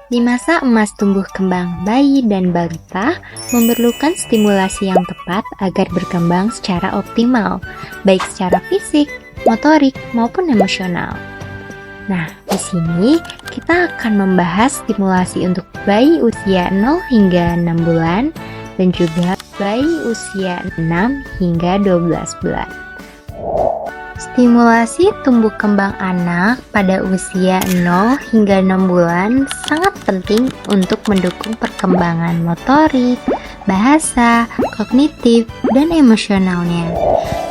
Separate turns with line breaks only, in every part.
Di masa emas tumbuh kembang bayi dan balita memerlukan stimulasi yang tepat agar berkembang secara optimal, baik secara fisik, motorik, maupun emosional. Nah, di sini kita akan membahas stimulasi untuk bayi usia 0 hingga 6 bulan dan juga bayi usia 6 hingga 12 bulan. Stimulasi tumbuh kembang anak pada usia 0 hingga 6 bulan sangat penting untuk mendukung perkembangan motorik, bahasa, kognitif, dan emosionalnya.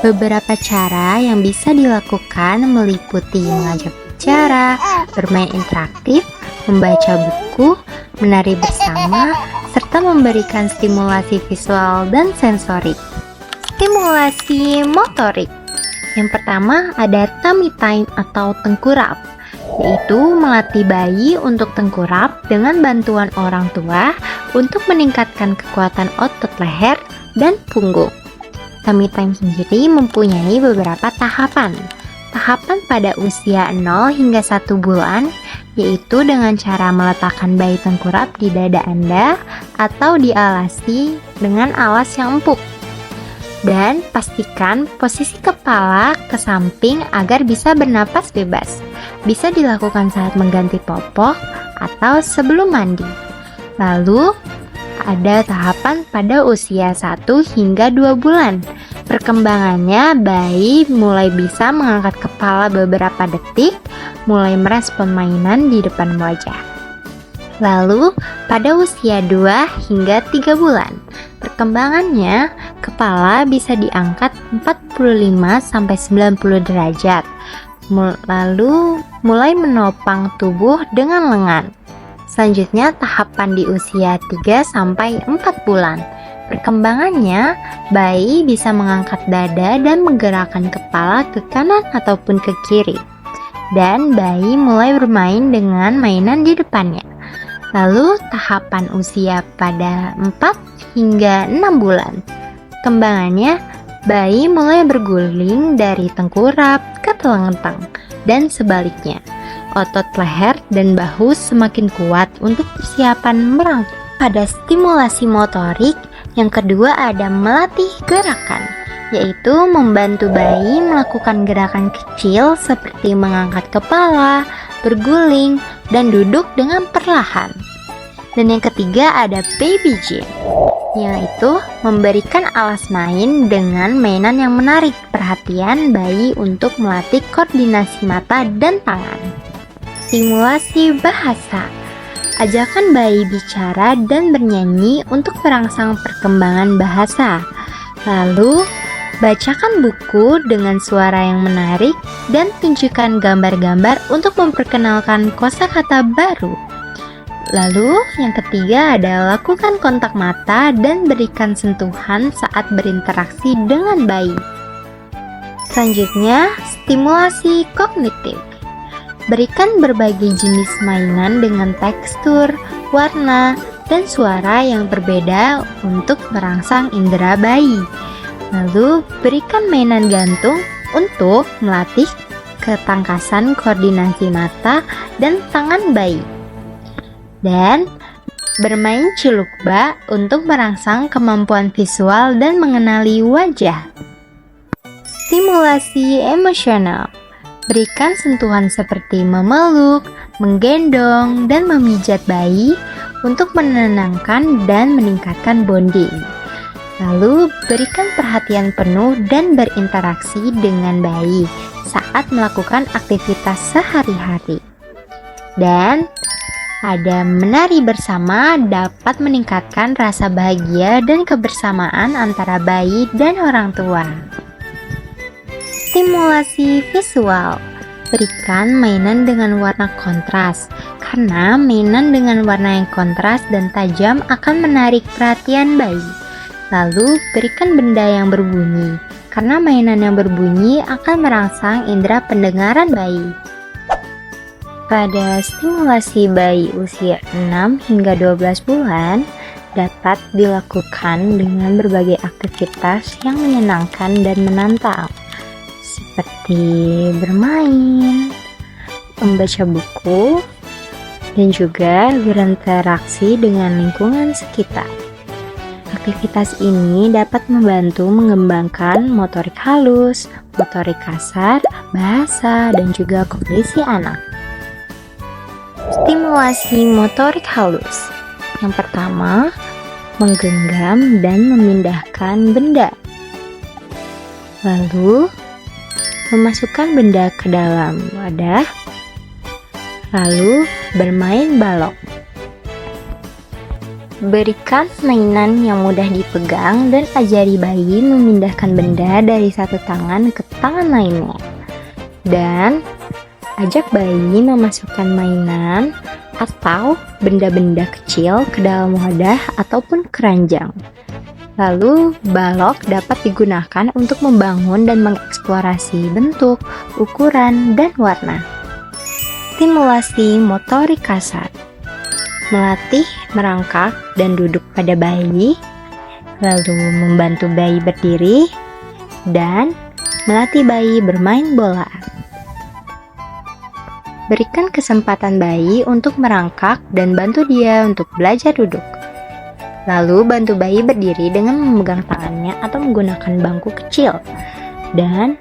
Beberapa cara yang bisa dilakukan meliputi mengajak bicara, bermain interaktif, membaca buku, menari bersama, serta memberikan stimulasi visual dan sensorik. Stimulasi motorik. Yang pertama ada tummy time atau tengkurap, yaitu melatih bayi untuk tengkurap dengan bantuan orang tua untuk meningkatkan kekuatan otot leher dan punggung. Tummy time sendiri mempunyai beberapa tahapan. Tahapan pada usia 0 hingga 1 bulan, yaitu dengan cara meletakkan bayi tengkurap di dada Anda atau dialasi dengan alas yang empuk. Dan pastikan posisi kepala ke samping agar bisa bernapas bebas. Bisa dilakukan saat mengganti popok atau sebelum mandi. Lalu, ada tahapan pada usia 1 hingga 2 bulan. Perkembangannya, bayi mulai bisa mengangkat kepala beberapa detik, mulai merespon mainan di depan wajah. Lalu, pada usia 2 hingga 3 bulan, perkembangannya, kepala bisa diangkat 45-90 derajat. Lalu, mulai menopang tubuh dengan lengan. Selanjutnya, tahapan di usia 3-4 bulan. Perkembangannya, bayi bisa mengangkat dada dan menggerakkan kepala ke kanan ataupun ke kiri. Dan bayi mulai bermain dengan mainan di depannya. Lalu tahapan usia pada 4 hingga 6 bulan. Kembangannya, bayi mulai berguling dari tengkurap ke telentang dan sebaliknya. Otot leher dan bahu semakin kuat untuk persiapan merangkak. Pada stimulasi motorik, yang kedua ada melatih gerakan, yaitu membantu bayi melakukan gerakan kecil seperti mengangkat kepala, berguling, dan duduk dengan perlahan. Dan yang ketiga ada baby gym, yaitu memberikan alas main dengan mainan yang menarik perhatian bayi untuk melatih koordinasi mata dan tangan. Stimulasi bahasa. Ajakan bayi bicara dan bernyanyi untuk merangsang perkembangan bahasa. Lalu, bacakan buku dengan suara yang menarik dan tunjukkan gambar-gambar untuk memperkenalkan kosakata baru. Lalu, yang ketiga adalah lakukan kontak mata dan berikan sentuhan saat berinteraksi dengan bayi. Selanjutnya, stimulasi kognitif. Berikan berbagai jenis mainan dengan tekstur, warna, dan suara yang berbeda untuk merangsang indera bayi. Lalu, berikan mainan gantung untuk melatih ketangkasan koordinasi mata dan tangan bayi. Dan bermain ciluk bak untuk merangsang kemampuan visual dan mengenali wajah. Stimulasi emosional. Berikan sentuhan seperti memeluk, menggendong, dan memijat bayi untuk menenangkan dan meningkatkan bonding. Lalu, berikan perhatian penuh dan berinteraksi dengan bayi saat melakukan aktivitas sehari-hari. Dan ada menari bersama dapat meningkatkan rasa bahagia dan kebersamaan antara bayi dan orang tua. Stimulasi visual. Berikan mainan dengan warna kontras, karena mainan dengan warna yang kontras dan tajam akan menarik perhatian bayi. Lalu, berikan benda yang berbunyi, karena mainan yang berbunyi akan merangsang indera pendengaran bayi. Pada stimulasi bayi usia 6 hingga 12 bulan dapat dilakukan dengan berbagai aktivitas yang menyenangkan dan menantang, seperti bermain, membaca buku, dan juga berinteraksi dengan lingkungan sekitar. Aktivitas ini dapat membantu mengembangkan motorik halus, motorik kasar, bahasa, dan juga kognisi anak. Stimulasi motorik halus. Yang pertama, menggenggam dan memindahkan benda. Lalu, memasukkan benda ke dalam wadah. Lalu, bermain balok. Berikan mainan yang mudah dipegang dan ajari bayi memindahkan benda dari satu tangan ke tangan lainnya. Dan ajak bayi memasukkan mainan atau benda-benda kecil ke dalam wadah ataupun keranjang. Lalu, balok dapat digunakan untuk membangun dan mengeksplorasi bentuk, ukuran, dan warna. Stimulasi motorik kasar. Melatih merangkak dan duduk pada bayi, lalu membantu bayi berdiri, dan melatih bayi bermain bola. Berikan kesempatan bayi untuk merangkak dan bantu dia untuk belajar duduk. Lalu bantu bayi berdiri dengan memegang tangannya atau menggunakan bangku kecil. Dan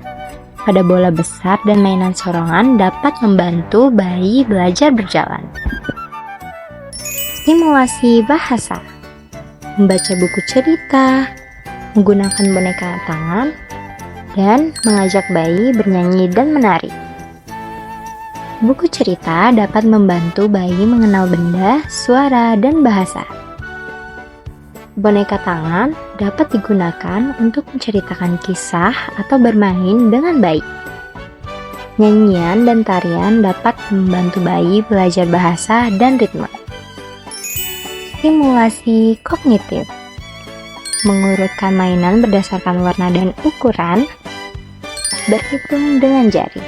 pada bola besar dan mainan sorongan dapat membantu bayi belajar berjalan. Stimulasi bahasa. Membaca buku cerita, menggunakan boneka tangan, dan mengajak bayi bernyanyi dan menari. Buku cerita dapat membantu bayi mengenal benda, suara, dan bahasa. Boneka tangan dapat digunakan untuk menceritakan kisah atau bermain dengan baik. Nyanyian dan tarian dapat membantu bayi belajar bahasa dan ritme. Stimulasi kognitif. Mengurutkan mainan berdasarkan warna dan ukuran. Berhitung dengan jari.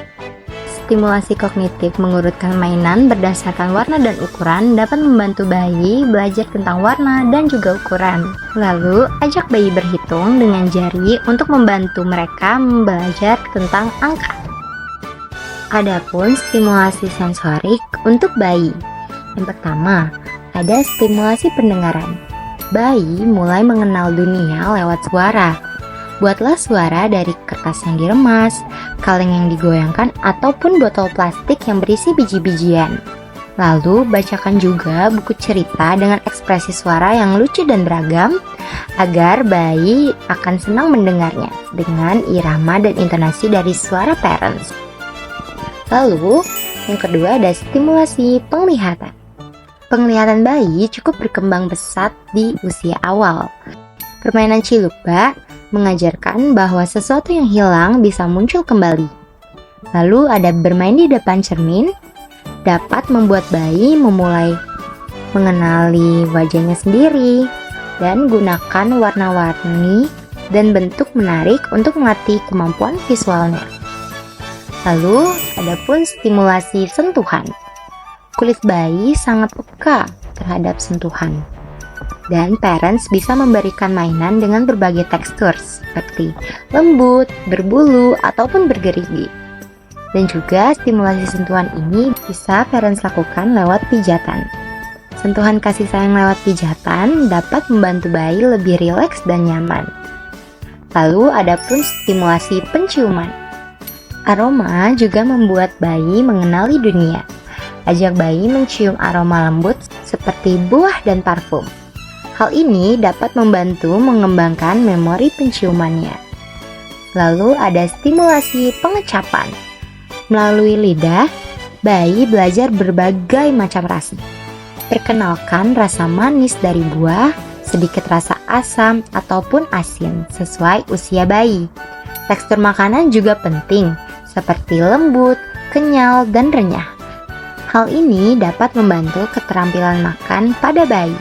Stimulasi kognitif mengurutkan mainan berdasarkan warna dan ukuran dapat membantu bayi belajar tentang warna dan juga ukuran. Lalu, ajak bayi berhitung dengan jari untuk membantu mereka belajar tentang angka. Adapun stimulasi sensorik untuk bayi. Yang pertama, ada stimulasi pendengaran. Bayi mulai mengenal dunia lewat suara. Buatlah suara dari kertas yang diremas, kaleng yang digoyangkan, ataupun botol plastik yang berisi biji-bijian. Lalu, bacakan juga buku cerita dengan ekspresi suara yang lucu dan beragam, agar bayi akan senang mendengarnya dengan irama dan intonasi dari suara parents. Lalu, yang kedua ada stimulasi penglihatan. Penglihatan bayi cukup berkembang pesat di usia awal. Permainan Ciluba mengajarkan bahwa sesuatu yang hilang bisa muncul kembali. Lalu ada bermain di depan cermin, dapat membuat bayi memulai mengenali wajahnya sendiri, dan gunakan warna-warni dan bentuk menarik untuk melatih kemampuan visualnya. Lalu ada pun stimulasi sentuhan. Kulit bayi sangat peka terhadap sentuhan. Dan parents bisa memberikan mainan dengan berbagai tekstur seperti lembut, berbulu, ataupun bergerigi. Dan juga stimulasi sentuhan ini bisa parents lakukan lewat pijatan. Sentuhan kasih sayang lewat pijatan dapat membantu bayi lebih rileks dan nyaman. Lalu ada pun stimulasi penciuman. Aroma juga membuat bayi mengenali dunia. Ajak bayi mencium aroma lembut seperti buah dan parfum. Hal ini dapat membantu mengembangkan memori penciumannya. Lalu ada stimulasi pengecapan. Melalui lidah, bayi belajar berbagai macam rasa. Perkenalkan rasa manis dari buah, sedikit rasa asam ataupun asin sesuai usia bayi. Tekstur makanan juga penting, seperti lembut, kenyal, dan renyah. Hal ini dapat membantu keterampilan makan pada bayi.